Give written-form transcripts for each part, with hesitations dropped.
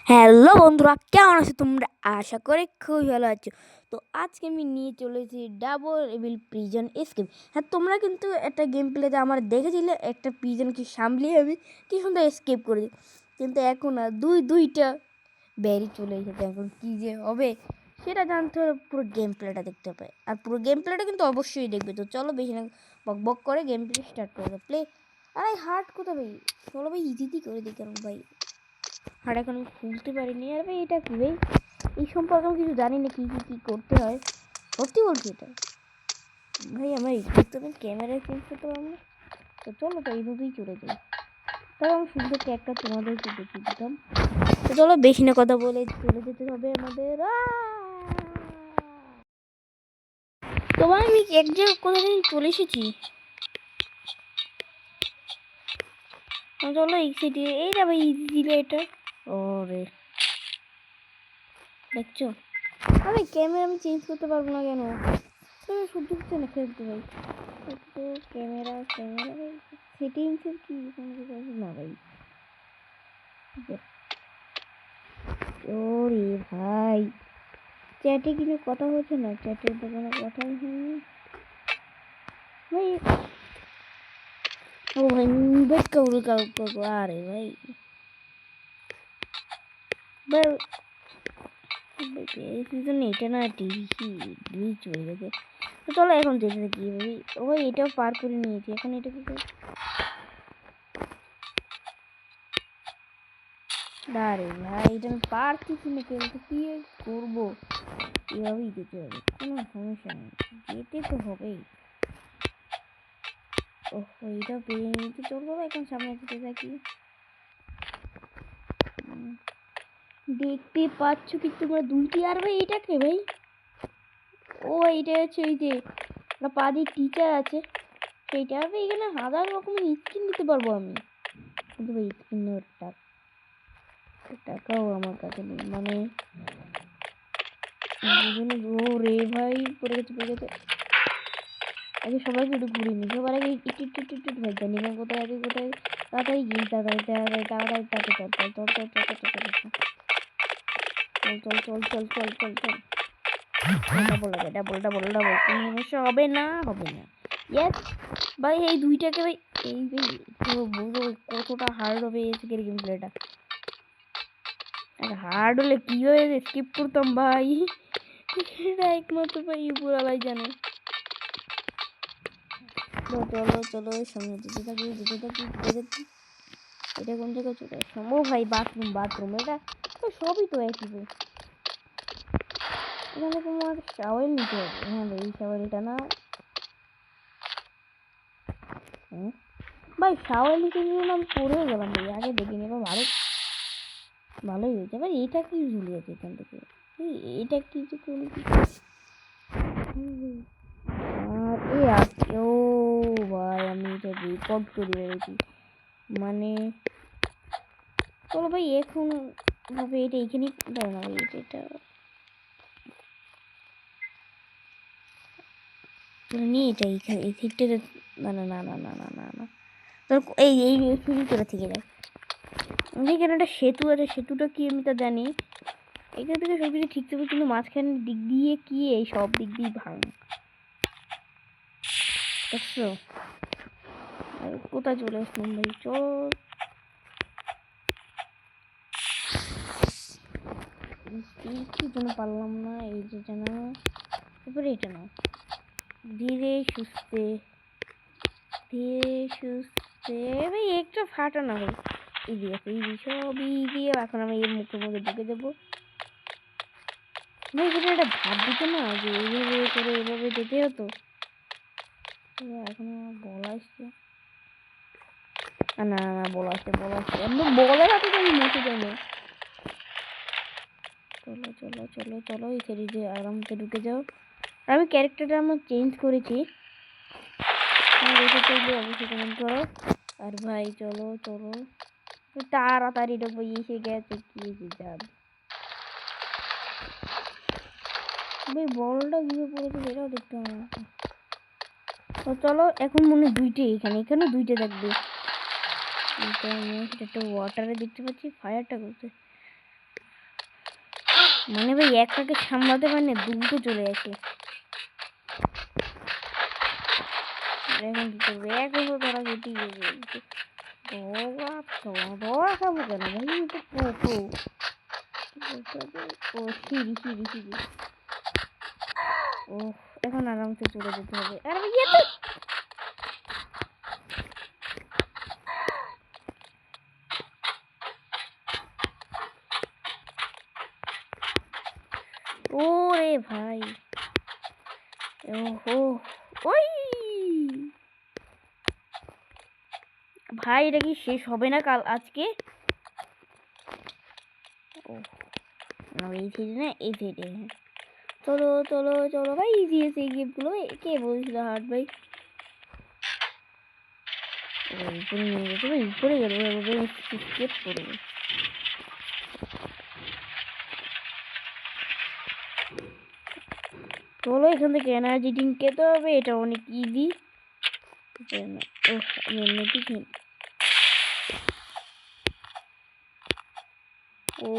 Hello বন্ধুরা, কেমন আছো তোমরা? আশা করি খুবই ভালো আছো। তো আজকে আমি নিয়ে চলেছি ডাবল এভিল প্রিজন এসকেপ। হ্যাঁ, তোমরা কিন্তু একটা গেম প্লেতে আমার দেখেছিলে একটা প্রিজনকে সামলিয়ে আমি কি সুন্দর এসকেপ করেছি, কিন্তু এখন আর দুইটা ব্যারি চলে এসেছে। এখন কী যে হবে সেটা জানতে হলে পুরো গেম প্লেটা দেখতে হবে, আর পুরো গেম প্লেটা কিন্তু অবশ্যই দেখবে। তো চলো বেশি না বক বক করে গেম প্লে স্টার্ট করবে। প্লে আর এই হার্ড কোথায় ভাই? চলো ভাই ইজিতেই করে দিই, কারণ ভাই আর এখন আমি খুলতে পারিনি। আর ভাই এটা কি ভাই, এই সম্পর্কে আমি কিছু জানি না, কী কী কী করতে হয়। সত্যি বলছি এটা ভাই, আমার এই আমি ক্যামেরা চেঞ্জ করতে পারবো না। তো চলো তো এইভাবেই চলে যাই, তাও আমি সুন্দর একটা তোমাদেরকে দেখিয়ে দিতাম। তো চলো বেশি না কথা বলে চলে যেতে হবে আমাদের। তোমার আমি এক জায়গায় কোথায় চলে এসেছি। চলো এই সাইডে, এই না ভাই ইজি দিলে এটা। ওরে দেখছো, আমি ক্যামেরা আমি চেঞ্জ করতে পারবো না কেন? শুদ্ধ হচ্ছে না খেলতে ভাই। একটু ক্যামেরা সেটিংসের কি না ভাই। ওরে ভাই, চ্যাটে কিন্তু কথা হচ্ছে না, চ্যাটে তো কোনো কথাই হয়নি ভাই। ও ভাই বেট কাউরে কাউ আরে ভাই ভাই এই সিজন এটা না টিভি চলে গেছে। তো চলো এখন যেতে থাকি ভাই। ও ভাই এটাও পার করে নিয়েছি, এখন এটা কি আরে ভাই এটা আমি পারতেছি না খেলতে, কি করবো? এভাবেই যেতে হবে, কোনো সমস্যা নেই, যেতে তো হবেই। ওহ এইটাও পেয়ে নিতে চলবো, এখন সামনে যেতে থাকি। দেখতে পাচ্ছ কি তোমরা দুইটি? আর ভাই এটা কে ভাই? ও এইটা হচ্ছে ওই যে পাদি টিচার আছে সেইটা। ভাই এখানে হাজার রকমের স্কিন দিতে পারবো আমি, কিন্তু ভাই স্কিনের টাকাও আমার কাছে নেই, মানে ও রে ভাই পড়ে গেছে। আগে সবাইকে একটু ঘুরে নি, সবার আগে একটু ভাই জানি না কোথায় আছে, কোথায় তাড়াতাড়ি গিয়ে তাড়াতাড়ি চল। ডাবল কোনো সমস্যা হবে না। ইয়েস ভাই, এই দুইটাকে ভাই, এই ভাই বুঝো কতটা হার্ড হবে আজকের গেম প্লেটা। হার্ড হলে কীভাবে স্কিপ করতাম ভাই, সেটা একমাত্র ভাই উপরওয়ালাই জানে। চলো সামনে যেতে থাকি। এটা কোন জায়গায় চলে আসলাম? ও ভাই বাথরুম এটা তো সবই তো একই ভাই। এখানে তোমার শাওয়ার নিতে হবে। হ্যাঁ ভাই এই শাওয়ারটা না ভাই, শাওয়ার নিতে গিয়ে আমি পড়েও গেলাম ভাই, আগে দেখিনি। এবার ভালোই হয়েছে ভাই। এটা কি ঝুলে আছে এখান থেকে? এটা কি যে কোনো আর এ আছে। ও ভাই আমি এটা রেকর্ড করে রয়েছি, মানে চলো ভাই এখন ভাবে এটা এইখানেই দাঁড়া না ভাই, এটা নিয়ে এটা এইখানে এই সিটটা। না তোর এই সিঁড়ি করে থেকে যায়। এখানে একটা সেতু আছে, সেতুটা কি আমি তা জানি। এখান থেকে সব কিছু ঠিক থাকবে, কিন্তু মাঝখানে দিক দিয়ে কি এই সব দিক দিয়ে ভাঙ। দেখছো কোথায় চলে আসলাম ভাই? চল কি জন্য পারলাম না, এই যে যেন তারপরে এটা নাও, ধীরে সুস্থে ভাই একটা ফাটা না ভাই। এই সবই দিয়ে এখন আমি এর মুখের মধ্যে ঢুকে দেবো ভাই। সেটা একটা ভাব দিত না যে এইভাবে করে এভাবে যেতে হতো। এখন বলা আসছে না, বলা আসছে একদম বলের হাতে তো আমি মুখে যাই না। চলো এই সিরিজে আরামসে ঢুকে যাও। আমি ক্যারেক্টারটা আমার চেঞ্জ করেছি, অবশ্যই কমেন্ট করো। আর ভাই চলো তাড়াতাড়ি ঢুকবো, এসে গেছে কি যান ভাই। বলটা গিয়ে পড়েছে সেটাও দেখতে হবে। তো চলো এখন মনে দুইটাই, এখানে দুইটা থাকবে। একটা ওয়াটারে দেখতে পাচ্ছি, ফায়ারটা করছে। মানে ভাই একটাকে সামলাতে পারে না, দুটো চলে আসে। এখন কি করবে? এখন তো তারা কেটে গেছে। ধরা খাবো কেন ভাই? ও সিঁড়ি সিঁড়ি সিঁড়ি। ও এখন আরামসে চলে যেতে হবে। আর ভাই তো ওরে ভাই, ওহো ওই ভাই, এটা কি শেষ হবে না কাল আজকে? ও এই সাইডে না, এই সাইডে। চলো চলো চলো ভাই, ইজি আছে এই গেমগুলো। কে বলছিল হার্ট ভাই? উপরে নিয়ে যেতে ভাই, উপরে গেল স্কেপ করবে। চলো এখান থেকে এনার্জি ড্রিঙ্ক খেতে হবে, এটা অনেক ইজি। ও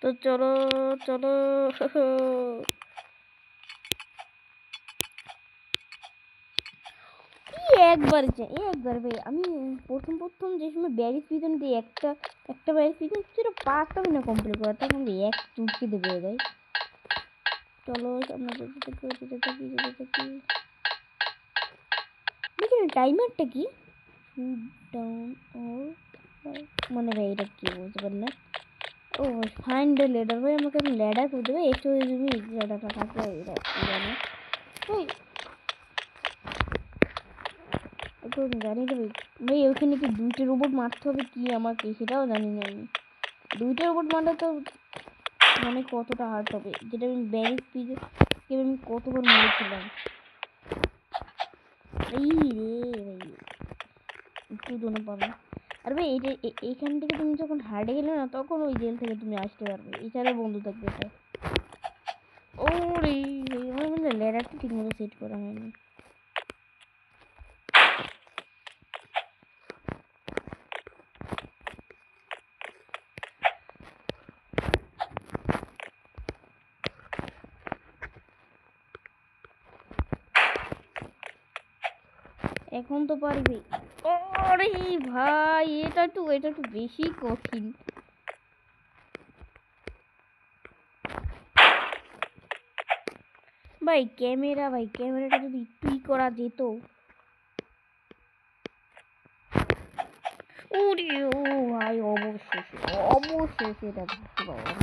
তো চলো চলো। একবার ভাই, আমি প্রথম যে সময় ব্যারিজ পিছন দিয়ে একটা ব্যারিজ পিছন সেটা পারতাম না কমপ্লিট করা, তখন এক চুটকি দেবে ভাই। চলো আমরা যেতে থাকি দেখি টাইমারটা কি ডাউন ও মানে ভাই এটা কি বুঝতে পারলে? ও ফাইন্ড দ্য লেডার ভাই, আমাকে এখন লেডার করতে হবে। একটু তুমি লেডারটা থাকলে এটা জানো ওই এখন জানি না ভাই। ভাই ওখানে কি 2টা রোবট মারতে হবে কি আমাকে, সেটাও জানি না আমি। 2টা রোবট মারলে তো মানে কতটা হার্ড হবে, যেটা আমি ব্যারিজ পিজে আমি কতবার মেরেছিলাম। এই রে ভাই, একটু দোনো পাবো। আর ভাই এইটা এইখান থেকে তুমি যখন হার্ডে গেলে না, তখন ওই জেল থেকে তুমি আসতে পারবে, এছাড়া বন্ধু থাকবে এটা। ওরে আমার মনে হয় লেডারটা ঠিক মতো সেট করা হয়নি। এখন তো পারবি। ওরে ভাই, এটা একটু বেশি কঠিন ভাই। ক্যামেরাটা যদি একটু করা যেত। ওরে ও ভাই, অবশেষে এটা বুঝতে পারলাম।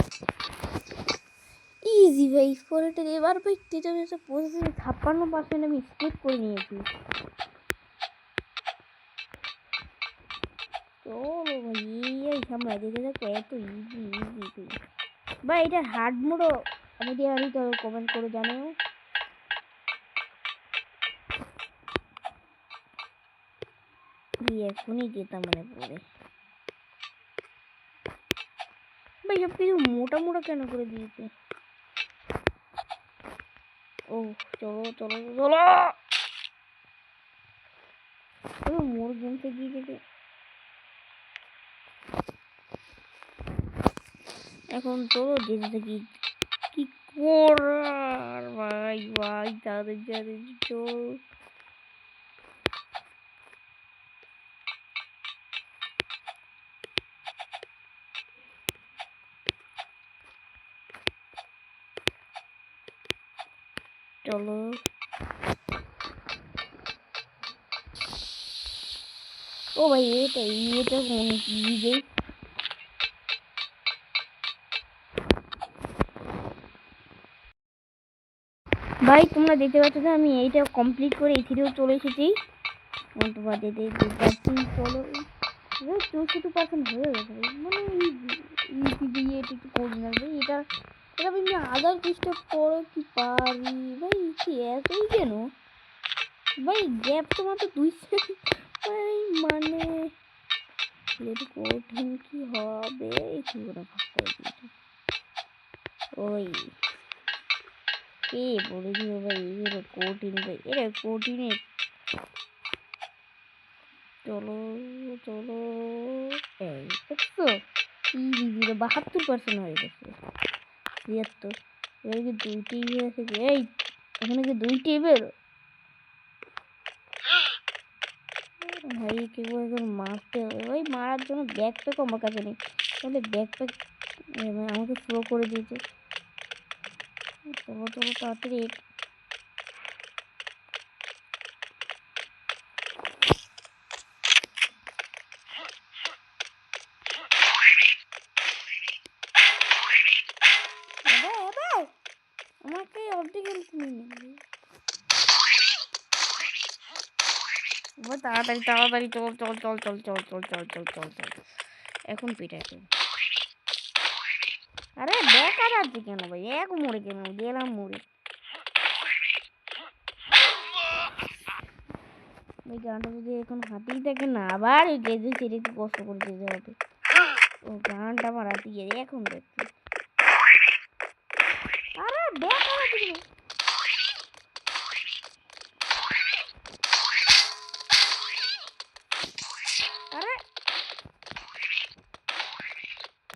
ইজি ভাই, পরেটা এবার ভাই টিচার 56% আমি স্কিপ করে নিয়েছি। চলো ভাই, এই সামনে দেখে দেখো এত ইজি ভাই। এটা হার্ড মোডও আমি দিয়ে আনি তো, কমেন্ট করে জানাও। এখনই যেতাম মানে পড়ে ভাই, সব কিছু মোটা মোটা কেন করে দিয়েছে? ও চলো চলো চলো, মোর গেমসে গিয়ে যেতে। এখন চলো যেতে থাকি, কি করার ভাই তাদের চল। চলো ও ভাই, এটা মনে কি ভাই, তোমরা দেখতে পাচ্ছ যে আমি এইটা কমপ্লিট করে এথিরেও চলে এসেছি। তোমার যেতে যাচ্ছি, চলো 64% হয়ে গেছে ভাই। মানে ইজি দিয়ে এটা একটু করি না ভাই, এটা আমি আদার চেষ্টা করে কি পারি ভাই? কি এতই কেন ভাই? গ্যাপ তো মাত্র 2 সেকেন্ড ভাই, মানে কঠিন কি হবে? কি করে ভাবতে ওই কে বলেছিল ভাই এটা কঠিন ভাই, এটা কঠিনে। চলো চলো, এই দেখছো ইজি 72% হয়ে গেছে, 73। এর কি 2টি আছে? এই এখানে কি 2টি বের? ভাই কেউ এখন মারতে হবে ভাই, মারার জন্য ব্যাকপ্যাক আমার কাছে নেই, তাহলে ব্যাকপ্যাক আমাকে স্লো করে দিয়েছে। চলো চলো তাড়াতাড়ি। আমাকে অর্ধেক তাড়াতাড়ি তাড়াতাড়ি চল চল চল চল চল চল চল চল চল চল এখন পিটাকে। আরে দেখা যাচ্ছে কেন ভাই, এক মরে কেন গেলাম মরে। ওই গানটা যদি এখন হাতেই থাকে না, আবার ওই গেজে ছেড়ে একটু কষ্ট করে যেতে হবে। ও গানটা আমার হাতে গিয়ে এখন দেখছি। আরে দেখা যাচ্ছে আরে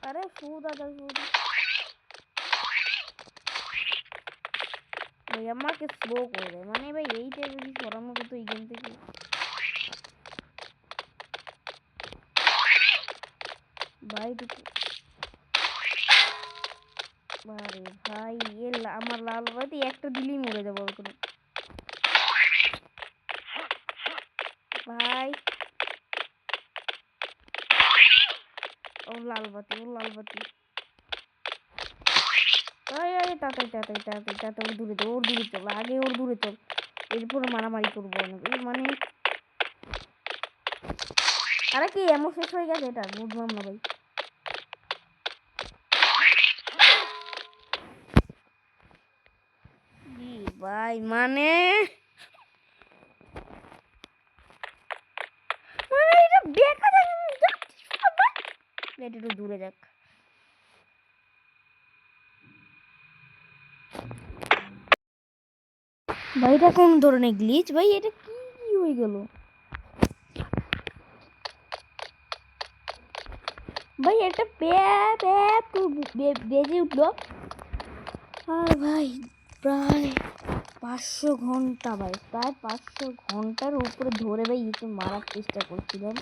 আরে সুদা সুদা ভাই আমাকে স্লো করে দেয়, মানে ভাই এইটা যদি সরানো যেত এই গেম থেকে। ভাই আরে ভাই আমার লাল বাতি একটা দিলেই মরে যাবো ওখানে। ভাই ও লাল বাতি ও লাল বাতি। তাড়াতাড়ি তাড়াতাড়ি তাড়াতাড়ি তাড়াতাড়ি দূরে চল, ওর দূরে চল, আগে ওর দূরে চল, এরপর মারামারি করবো অনেক। মানে আরে কি এমন শেষ হয়ে গেছে, এটা বুঝলাম না ভাই। ভাই মানে এটা দেখা একটু দূরে যাক। ভাই এটা কোন ধরনের গ্লিচ ভাই, এটা কি হয়ে গেল ভাই? এটা বেজে উঠলো। আর ভাই প্রায় 500 ঘন্টা ভাই, প্রায় 500 ঘন্টার উপরে ধরে ভাই একে মারার চেষ্টা করছিলাম।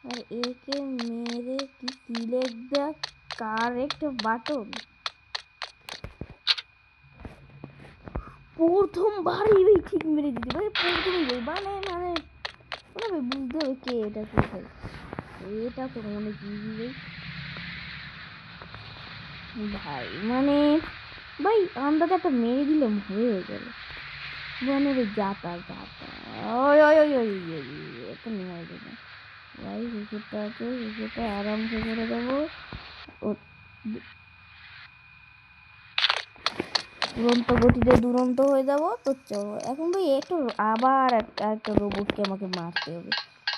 আর একে মেরে কি সিলেক্ট দ্য কারেক্ট বাটন প্রথমবারই ভাই ঠিক মেরে দিতে ভাই, প্রথমই ভাই মানে মানে মানে ভাই বুঝতে হবে কে এটা কে ভাই, এটা তো অনেক ইজি ভাই। ভাই মানে ভাই আন্দাজে একটা মেরে দিলাম হয়ে গেল, মানে ভাই যাতা যাতা। ওই ওই ওই ওই এখন মরে যাবে ভাই, হুকুরটা আছে, হুকুরটা আরামসে করে দেবো। দুরন্ত গতিতে দুরন্ত হয়ে যাব। তো চলো এখন ভাই একটু আবার একটা রোবটকে আমাকে মারতে হবে,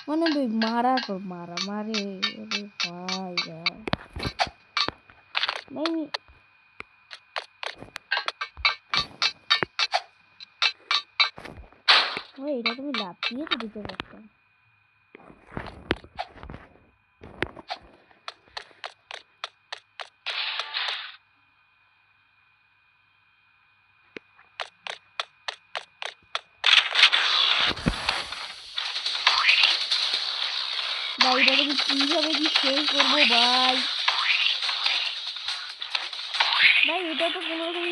মানে ভাই মারার পর মারা মারে। আরে ভাই ভাই ভাই এটা তুমি লাফিয়ে তো দিতে পারতাম। ভাই এটা তুমি কিভাবে কি শেষ করবো ভাই? ভাই এটা তো কোনো রকম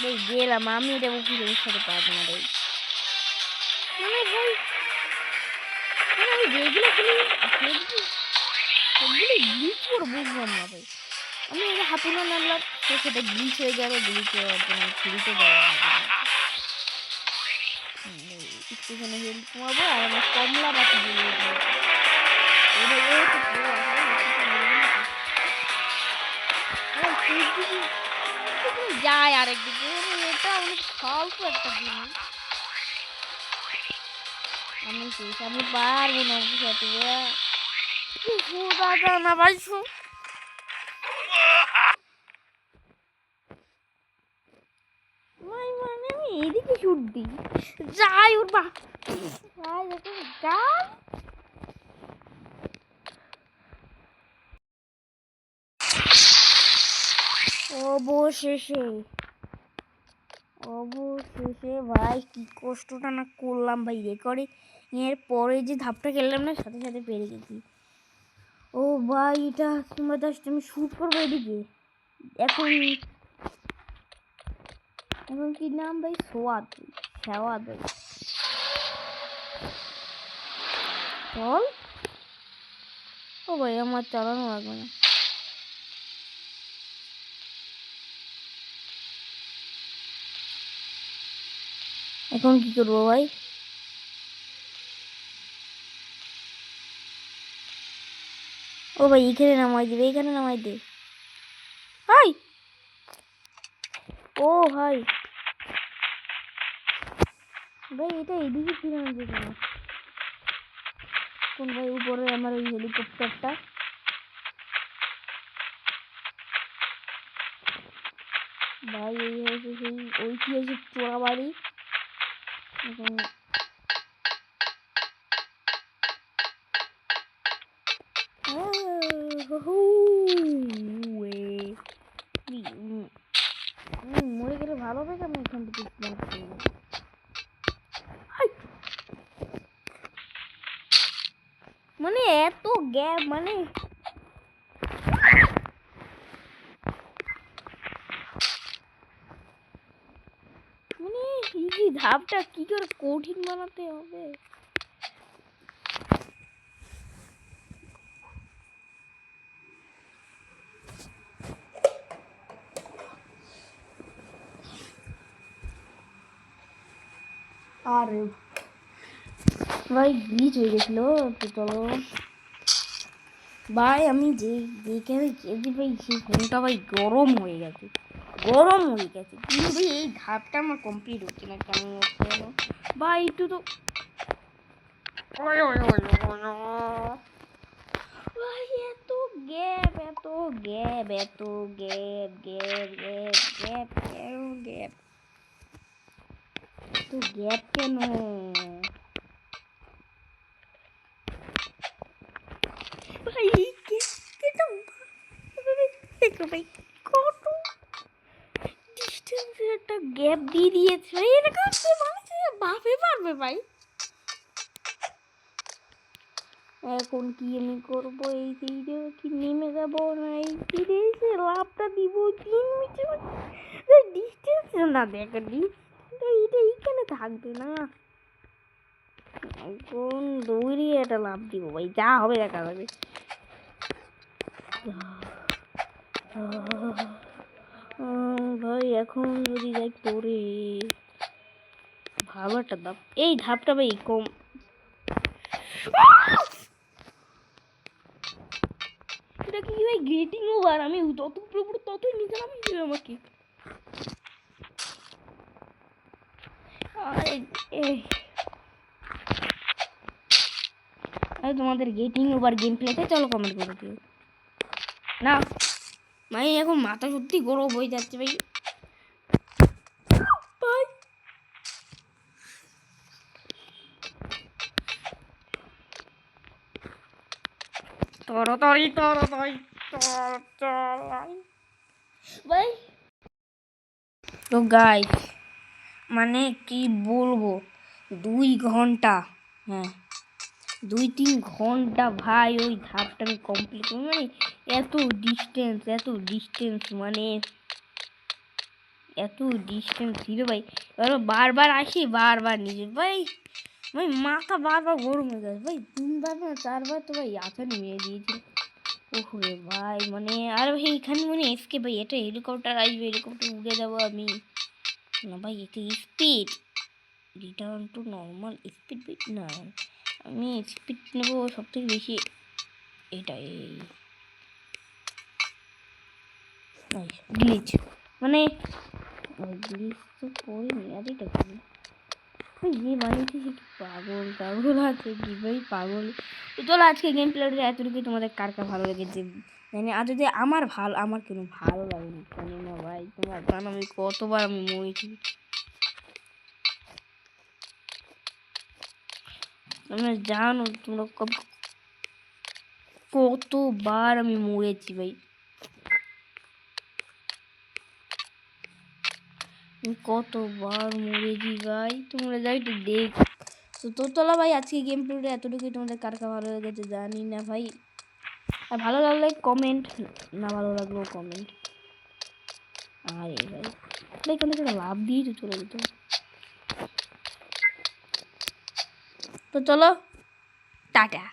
ভাই গেলাম আমি, এটা বুঝি এর সাথে পারবো না ভাই। মানে ভাই মানে আমি যেগুলো সবগুলো গ্লিচ করে বুঝলাম না ভাই। আমি এই হাতুনা নামলাম, সেটা গ্লিচ হয়ে যাবে, গ্লিচ হওয়ার জন্য খেলতে দেওয়া একটুখানি হেল্প কমাবো আর আমার কমলা বাকি জ্বলিয়ে দিয়েছে। যায় আরেকদিকে, এটা অনেক ফালতু একটা জিনিস। আমি শেষ, আমি পারবো না সাথে দাদা না ভাই মানে আমি এদিকে শুট দিই যাই ওর বা গান অবশেষে ভাই কি কষ্টটা না করলাম ভাই রেকর্ডে এর পরে যে ধাপটা খেললাম না সাথে সাথে পেরে গেছি। ও ভাই এটা তোমরা জাস্ট আমি শ্যুট করবো এদিকে। এখন কি নাম ভাই? সোয়াদ ভাই চল। ও ভাই আমার চালানো লাগবে না। এখন কি করবো ভাই? ও ভাই এখানে নামাই দে ভাই। ও ভাই এটা এদিকে ফিরানো যেত না। কোন ভাই উপরে আমার ওই হেলিকপ্টারটা ভাই এই হয়েছে সেই ঐতিহাসিক চোরাবাড়ি। এখন মরে গেলে ভালো হবে কেমন এখান থেকে মানে এত গ্যাপ মানে এই ধাপটা কি করে কঠিন বানাতে হবে। আরে ভাই গ্লিচ হয়ে গেছিল তো চলো ভাই আমি যেখানে যেতে ভাই সেই ফোনটা ভাই গরম হয়ে গেছে কিন্তু ভাই এই ধাপটা আমার কমপ্লিট হচ্ছে না কেমন হচ্ছে না ভাই একটু তো ভাই এত গ্যাপ কেন ভাই ভাই কত ডিস্টেন্সে একটা গ্যাপ দিয়ে দিয়েছে ভাই। এটা ভাবে পারবে ভাই। এখন কি আমি করবো? এই তীরে কি নেমে যাবো না এই তীরে এসে লাভটা দিব 3 মিটার ডিস্টেন্স না দেখ এটা এইখানে থাকবে না। কোন দৌড়িয়ে একটা লাভ দিব ভাই যা হবে দেখা যাবে। ভাই এখন যদি যাই পরে ভালো একটা ধাপ এই ধাপটা ভাই কম এটা কি ভাই গেটিং ওভার আমি যত উপরে ততই নিচে নামি দিবে আমাকে। তোমাদের গেটিং ওভার গেম প্লেতে চলো কমেন্ট করে দিও না ভাই। এখন মাথা সত্যি গরম হয়ে যাচ্ছে ভাই। তাড়াতাড়ি ভাই তো গাইস মানে কি বলবো 2 ঘন্টা 2-3 ঘন্টা ভাই ওই ধাপটা আমি কমপ্লিট মানে এত ডিস্টেন্স মানে এত ডিস্টেন্স ছিল ভাই। এবার বারবার আসি বারবার নিজে ভাই মাথা বারবার গরম হয়ে গেছে ভাই। 3বার না 4বার তো ভাই আছাড় মেরে দিয়েছে। ওরে ভাই মানে আর ভাই এখানে মানে এসকে ভাই এটা হেলিকপ্টার আসবে হেলিকপ্টার উড়ে যাবো আমি না ভাই এটা speed return to normal speed না আমি স্পিড নেবো সব থেকে বেশি এটাই গ্লিচ মানে গ্লিচ তো পড়িনি আর এটা কি ভাই যে বানিয়েছে সে কি পাগল টাগল আছে কি ভাই পাগল। তো চলো আজকে গেম প্লেটা এতটুকুই, তোমাদের কার কার ভালো লেগেছে জানি। আর যদি আমার কেন ভালো লাগে না জানি না ভাই, তোমার গান আমি কতবার আমি মরেছি, তোমরা জানো তোমরা কতবার আমি মরেছি ভাই, আমি কতবার মরেছি ভাই, তোমরা যাই একটু দেখ। তো চলো ভাই আজকে গেম প্লেটা এতটুকুই, তোমাদের কার কার ভালো লেগেছে জানি না ভাই। আর ভালো লাগলে কমেন্ট, না ভালো লাগলেও কমেন্ট। আরে ভাই এখান থেকে লাভ দিয়ে তো চলে যেত। তো চলো টাটা।